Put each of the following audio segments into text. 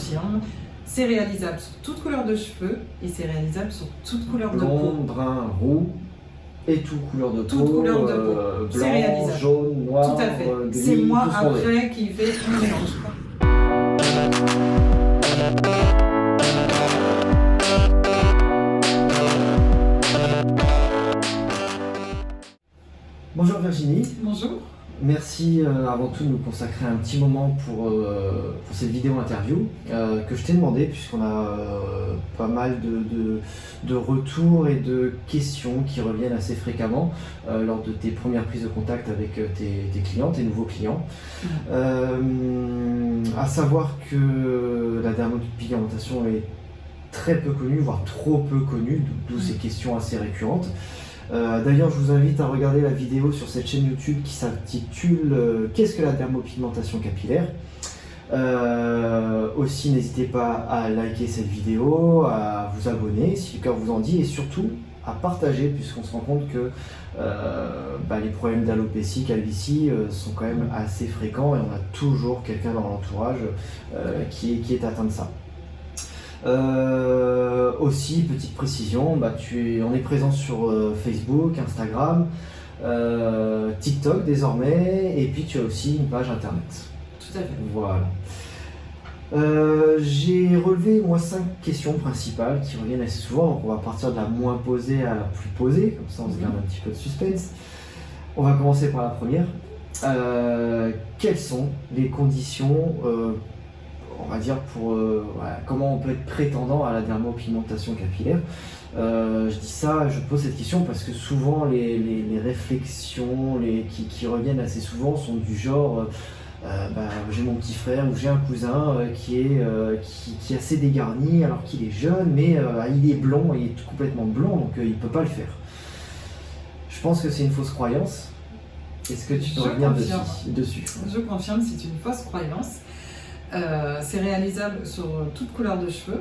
confirme, c'est réalisable sur toute couleur de cheveux et c'est réalisable sur toute couleur de Blond, peau. brun, roux et toute couleur de peau. Toute couleur de peau. C'est Blanc, réalisable. jaune, noir, Tout à fait. gris, C'est moi tout ce qu'on veut. après qui fait le mélange. Bonjour Virginie. Bonjour. Merci avant tout de nous consacrer un petit moment pour cette vidéo interview que je t'ai demandé puisqu'on a pas mal de retours et de questions qui reviennent assez fréquemment lors de tes premières prises de contact avec tes clients, tes nouveaux clients. À savoir que la dermopigmentation est très peu connue, voire trop peu connue, d'où ces questions assez récurrentes. D'ailleurs, je vous invite à regarder la vidéo sur cette chaîne YouTube qui s'intitule Qu'est-ce que la dermopigmentation capillaire? Aussi, n'hésitez pas à liker cette vidéo, à vous abonner si le cœur vous en dit et surtout à partager puisqu'on se rend compte que les problèmes d'alopécie, calvitie sont quand même assez fréquents et on a toujours quelqu'un dans l'entourage qui est atteint de ça. Aussi, petite précision, on est présent sur Facebook, Instagram, TikTok désormais, et puis tu as aussi une page internet. Tout à fait. Voilà. J'ai relevé moi 5 questions principales qui reviennent assez souvent, donc on va partir de la moins posée à la plus posée, comme ça on se garde un petit peu de suspense. On va commencer par la première. Quelles sont les conditions on va dire comment on peut être prétendant à la dermopigmentation capillaire. Je dis ça, je pose cette question parce que souvent les réflexions qui reviennent assez souvent sont du genre j'ai mon petit frère ou j'ai un cousin qui est assez dégarni alors qu'il est jeune mais il est blond, il est complètement blond donc il ne peut pas le faire. Je pense que c'est une fausse croyance. Est-ce que tu peux revenir dessus? Je confirme, c'est une fausse croyance. C'est réalisable sur toute couleur de cheveux.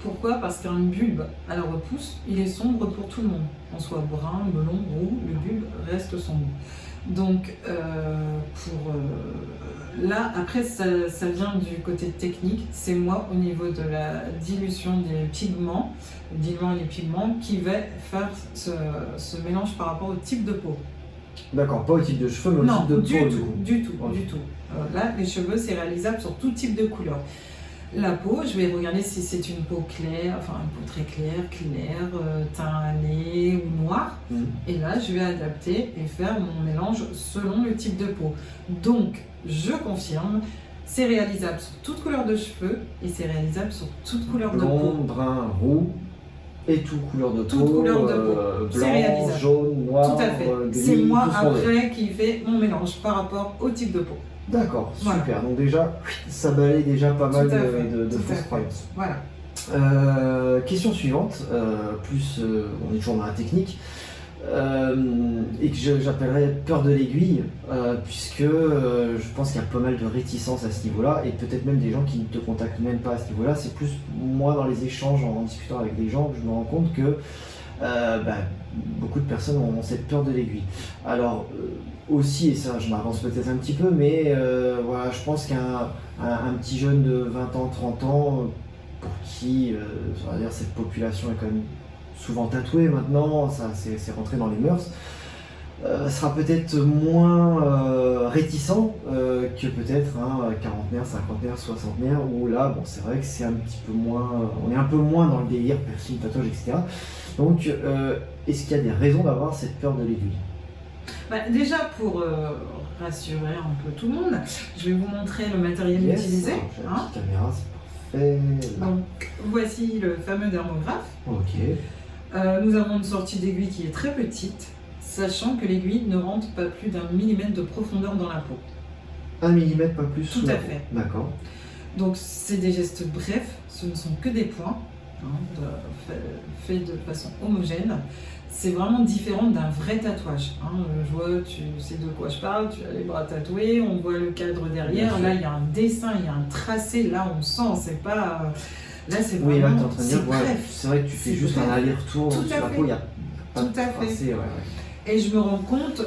Pourquoi? Parce qu'un bulbe à la repousse, il est sombre pour tout le monde. En soit brun, blond, roux, le bulbe reste sombre. Donc, là, après, ça vient du côté technique. C'est moi, au niveau de la dilution des pigments, diluant les pigments, qui va faire ce mélange par rapport au type de peau. D'accord, pas au type de cheveux, mais au type de peau. Du tout. Là, les cheveux, c'est réalisable sur tout type de couleur. La peau, je vais regarder si c'est une peau claire, enfin une peau très claire, teint année ou noir. Et là, je vais adapter et faire mon mélange selon le type de peau. Donc, je confirme, c'est réalisable sur toute couleur de cheveux et c'est réalisable sur toute couleur de peau. Blond, brun, roux. Et toute couleur de peau, couleur de peau. Blanc, jaune, noir, tout à fait. Gris, c'est moi tout après qui fait mon mélange par rapport au type de peau. D'accord, voilà. Super. Donc déjà, ça balaye déjà pas mal de fausses croyances. Voilà. Question suivante, on est toujours dans la technique, et que j'appellerais peur de l'aiguille, puisque je pense qu'il y a pas mal de réticences à ce niveau-là, et peut-être même des gens qui ne te contactent même pas à ce niveau-là. C'est plus moi dans les échanges, en discutant avec des gens, que je me rends compte que beaucoup de personnes ont cette peur de l'aiguille. Alors aussi, et ça je m'avance peut-être un petit peu, mais je pense qu'un petit jeune de 20 ans, 30 ans, pour qui on va dire, cette population est quand même souvent tatouée maintenant, ça c'est rentré dans les mœurs, sera peut-être moins réticent que peut-être un quarantenaire, cinquantenaire, soixantenaire, où là, c'est vrai que c'est un petit peu moins, on est un peu moins dans le délire, piercing, tatouage, etc. Donc, est-ce qu'il y a des raisons d'avoir cette peur de l'aiguille? Déjà, pour rassurer un peu tout le monde, je vais vous montrer le matériel utilisé. J'ai la petite caméra, c'est parfait. Donc, voici le fameux dermographe. Ok. Nous avons une sortie d'aiguille qui est très petite, sachant que l'aiguille ne rentre pas plus d'1 millimètre de profondeur dans la peau. 1 millimètre, pas plus? Tout à fait. D'accord. Donc, c'est des gestes brefs, ce ne sont que des points, faits de façon homogène. C'est vraiment différent d'un vrai tatouage. Je vois, tu sais de quoi je parle, tu as les bras tatoués, on voit le cadre derrière, là il y a un dessin, il y a un tracé, là on sent, c'est pas... Là c'est vraiment... Oui, là tu es en train de dire, bref. c'est vrai que tu fais juste un aller-retour sur la peau, il n'y a pas de tracé. Et je me rends compte,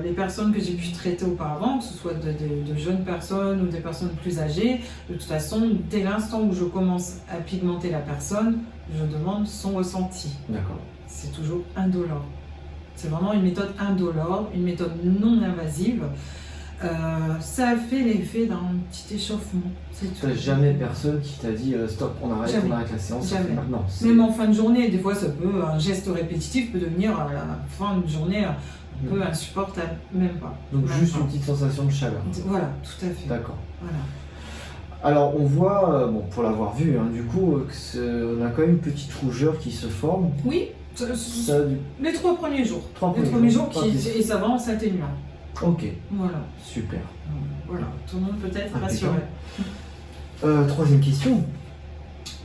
les personnes que j'ai pu traiter auparavant, que ce soit de jeunes personnes ou des personnes plus âgées, de toute façon, dès l'instant où je commence à pigmenter la personne, je demande son ressenti. D'accord. C'est toujours indolore. C'est vraiment une méthode indolore, une méthode non invasive. Ça fait l'effet d'un petit échauffement. Tu n'as jamais personne qui t'a dit stop, on arrête la séance. Jamais. Maintenant. Même en fin de journée, des fois, un geste répétitif peut devenir à la fin de journée un peu insupportable, même pas. Donc juste une petite sensation de chaleur. Voilà, tout à fait. D'accord. Voilà. Alors on voit, pour l'avoir vu, du coup, on a quand même une petite rougeur qui se forme. Oui, les 3 premiers jours. Les premiers jours et ça va en s'atténuant. Ok. Voilà. Super. Voilà, tout le monde peut être rassuré. Troisième question.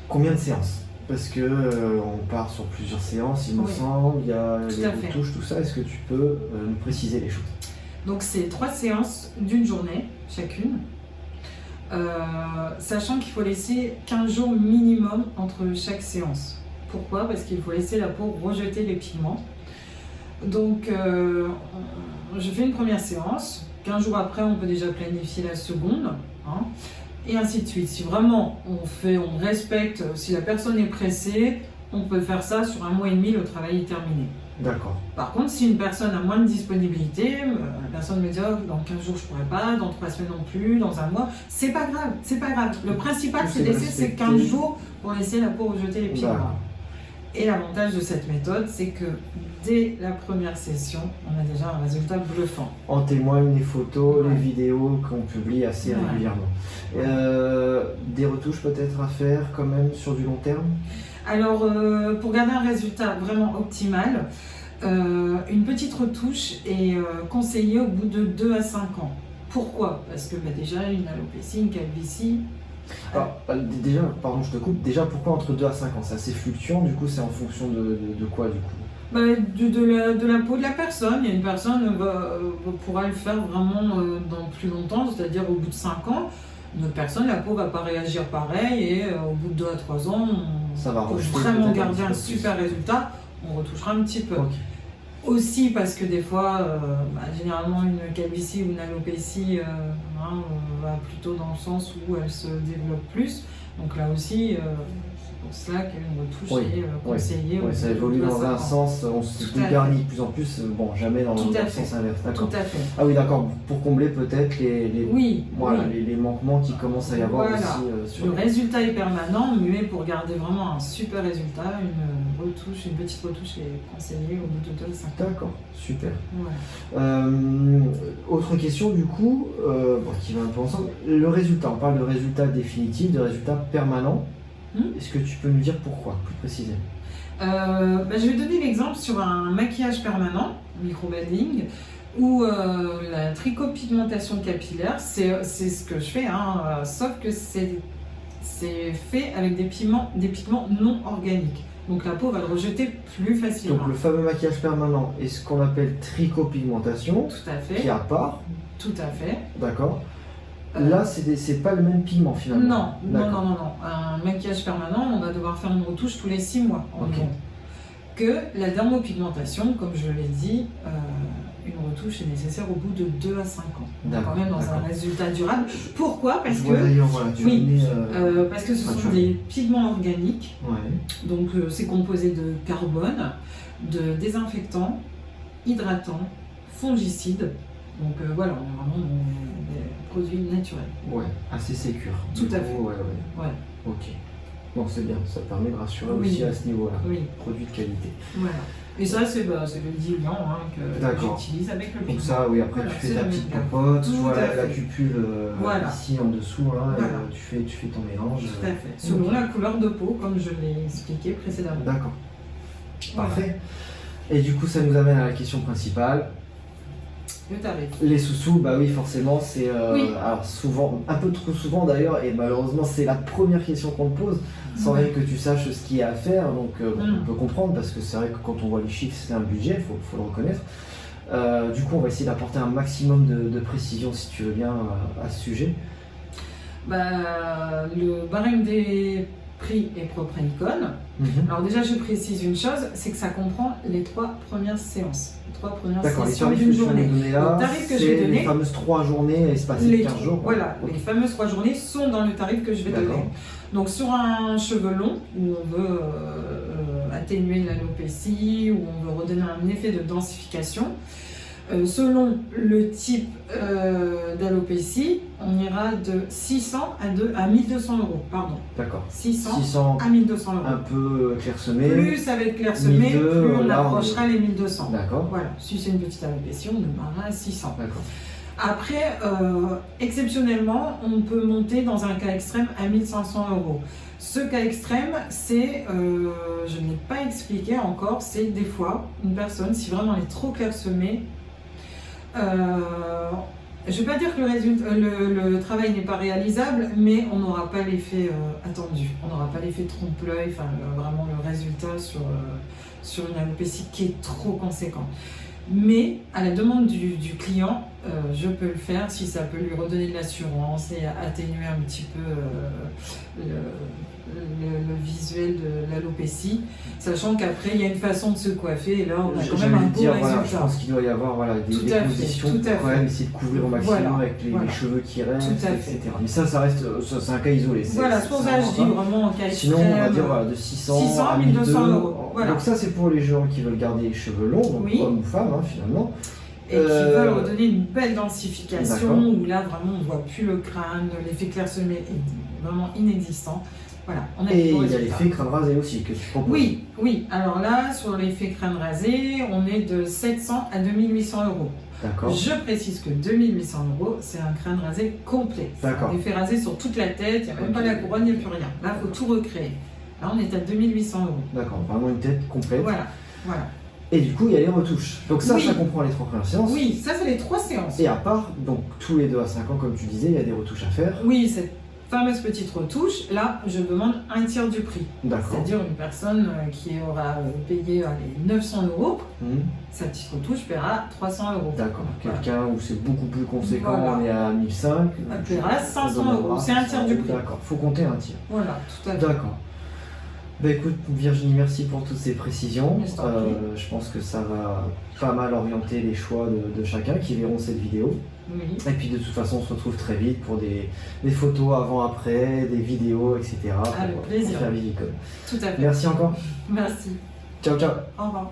Combien de séances? Parce que on part sur plusieurs séances, il me semble, il y a les retouches, tout ça. Est-ce que tu peux nous préciser les choses? Donc c'est 3 séances d'une journée chacune. Sachant qu'il faut laisser 15 jours minimum entre chaque séance. Pourquoi? Parce qu'il faut laisser la peau rejeter les pigments. Donc je fais une première séance, 15 jours après on peut déjà planifier la seconde, et ainsi de suite. Si vraiment on respecte, si la personne est pressée, on peut faire ça sur 1 mois et demi, le travail est terminé. D'accord. Par contre, si une personne a moins de disponibilité, la personne me dit dans 15 jours je pourrais pas, dans 3 semaines non plus, dans 1 mois, c'est pas grave, c'est pas grave. Le principal c'est de laisser ces 15 jours pour laisser la peau rejeter les pigments. Et l'avantage de cette méthode, c'est que dès la première session, on a déjà un résultat bluffant. En témoignent les photos, les vidéos qu'on publie assez régulièrement. Des retouches peut-être à faire quand même sur du long terme? Alors, pour garder un résultat vraiment optimal, une petite retouche est conseillée au bout de 2 à 5 ans. Pourquoi? Parce que déjà, une alopécie, une calvitie... Alors, déjà, pardon, je te coupe. Déjà, pourquoi entre 2 à 5 ans? C'est assez fluctuant, du coup, c'est en fonction de quoi, du coup? De la peau de la personne. Il y a une personne pourra le faire vraiment dans plus longtemps, c'est-à-dire au bout de 5 ans. Une autre personne, la peau ne va pas réagir pareil et au bout de 2 à 3 ans, pour vraiment garder un super résultat, on retouchera un petit peu. Okay. Aussi parce que des fois, généralement une calvitie ou une alopécie va plutôt dans le sens où elle se développe plus. Donc là aussi, c'est pour cela qu'une retouche est conseillée. Oui, ça évolue dans un sens, on se dégarnit de plus en plus, jamais dans le sens inverse. Tout à fait. Ah oui, d'accord, pour combler peut-être les manquements qui commencent à y avoir aussi. Le résultat est permanent, mais pour garder vraiment un super résultat, une petite retouche est conseillée au bout de 2 à 5 ans. D'accord, super. Ouais. Autre question du coup, qui va un peu ensemble, le résultat, on parle de résultat définitif, de résultat permanent. Est-ce que tu peux nous dire pourquoi, plus précisément? Je vais donner l'exemple sur un maquillage permanent, microblading, où la tricopigmentation capillaire, c'est ce que je fais, sauf que c'est fait avec des pigments non organiques. Donc la peau va le rejeter plus facilement. Donc le fameux maquillage permanent est ce qu'on appelle tricopigmentation, tout à fait, qui est à part. Tout à fait. D'accord. Là, c'est pas le même pigment finalement. Non. Un maquillage permanent, on va devoir faire une retouche tous les 6 mois environ. Que la dermopigmentation, comme je l'ai dit, une retouche est nécessaire au bout de 2 à 5 ans. On est quand même dans un résultat durable. Pourquoi? Parce que ce sont des pigments organiques. Donc c'est composé de carbone, de désinfectants, hydratants, fongicides. Donc voilà, on est vraiment dans des produits naturels. Ouais, assez sécure. Tout à fait. Ouais. Ok. Bon, c'est bien, ça permet de rassurer aussi à ce niveau-là. Oui. Produit de qualité. Voilà. Et ça, c'est le diluant que j'utilise avec le pigment. Donc ça, oui, après tu fais ta petite popote, tu vois la cupule ici en dessous, tu fais ton mélange. Tout à fait. Selon la couleur de peau, comme je l'ai expliqué précédemment. D'accord. Parfait. Et du coup, ça nous amène à la question principale. Le tarif. Les sous-sous, bah oui, forcément, c'est alors souvent, un peu trop souvent d'ailleurs, et malheureusement, c'est la première question qu'on te pose, sans même que tu saches ce qu'il y a à faire. Donc, on peut comprendre parce que c'est vrai que quand on voit les chiffres, c'est un budget, faut le reconnaître. Du coup, on va essayer d'apporter un maximum de précision, si tu veux bien, à ce sujet. Le barème des prix et propranicone. Alors déjà, je précise une chose, c'est que ça comprend les 3 premières séances. Les 3 premières D'accord, les sessions tarifs d'une que je journée. vais donner là, Le tarif que je c'est vais donner, les fameuses 3 journées espacées de 15 jours. Voilà, Ok. les fameuses 3 journées sont dans le tarif que je vais D'accord. donner. Donc sur un cheveu long, où on veut atténuer l'alopécie, où on veut redonner un effet de densification, selon le type d'alopécie, on ira de 600 à 1200 euros. Pardon. D'accord. 600 à 1200 euros. un peu clairsemé. Plus ça va être clairsemé, 1200, plus on là, approchera les 1200. D'accord. Voilà. Si c'est une petite alopécie, on démarrera à 600. D'accord. Après, exceptionnellement, on peut monter dans un cas extrême à 1500 euros. Ce cas extrême, c'est, je n'ai pas expliqué encore, c'est des fois une personne, si vraiment elle est trop clairsemée, je ne vais pas dire que le travail n'est pas réalisable, mais on n'aura pas l'effet attendu. On n'aura pas l'effet trompe-l'œil, enfin vraiment le résultat sur une alopécie qui est trop conséquent. Mais à la demande du client, je peux le faire si ça peut lui redonner de l'assurance et atténuer un petit peu le visuel de l'alopécie, sachant qu'après il y a une façon de se coiffer et là on a quand même un beau résultat. Voilà, je pense qu'il doit y avoir des positions pour quand même essayer de couvrir au maximum avec les cheveux qui restent, etc. Mais ça reste, c'est un cas isolé. Voilà, c'est pour ça que je dis vraiment en cas extrême. Sinon, on va dire de 600 à 1200 euros. Voilà. Donc ça, c'est pour les gens qui veulent garder les cheveux longs, donc hommes ou femmes, finalement. Et qui veulent redonner une belle densification, où là, vraiment, on ne voit plus le crâne, l'effet clairsemé est vraiment inexistant. Voilà, on a et il y a l'effet crâne rasé aussi que tu proposes. Oui. Alors là, sur l'effet crâne rasé, on est de 700 à 2800 euros. D'accord. Je précise que 2800 euros, c'est un crâne rasé complet. D'accord. Un effet rasé sur toute la tête, il n'y a même pas la couronne, il n'y a plus rien. Là, il faut tout recréer. Là, on est à 2800 euros. D'accord, vraiment une tête complète. Voilà. Et du coup, il y a les retouches. Donc ça comprend les 3 premières séances. Oui, ça, c'est les 3 séances. Et à part, donc tous les 2 à 5 ans, comme tu disais, il y a des retouches à faire. Oui, cette fameuse petite retouche, là, je demande un tiers du prix. D'accord. C'est-à-dire une personne qui aura payé 900 euros, sa petite retouche paiera 300 euros. D'accord. Quelqu'un où c'est beaucoup plus conséquent, on est à 1500. Elle paiera 500 euros. C'est un tiers du prix. D'accord, faut compter un tiers. Voilà, tout à fait. D'accord. Écoute Virginie, merci pour toutes ces précisions. Je pense que ça va pas mal orienter les choix de chacun qui verront cette vidéo. Oui. Et puis de toute façon, on se retrouve très vite pour des photos avant-après, des vidéos, etc. Avec plaisir. Pour faire Vivicom. Tout à fait. Merci encore. Merci. Ciao, ciao. Au revoir.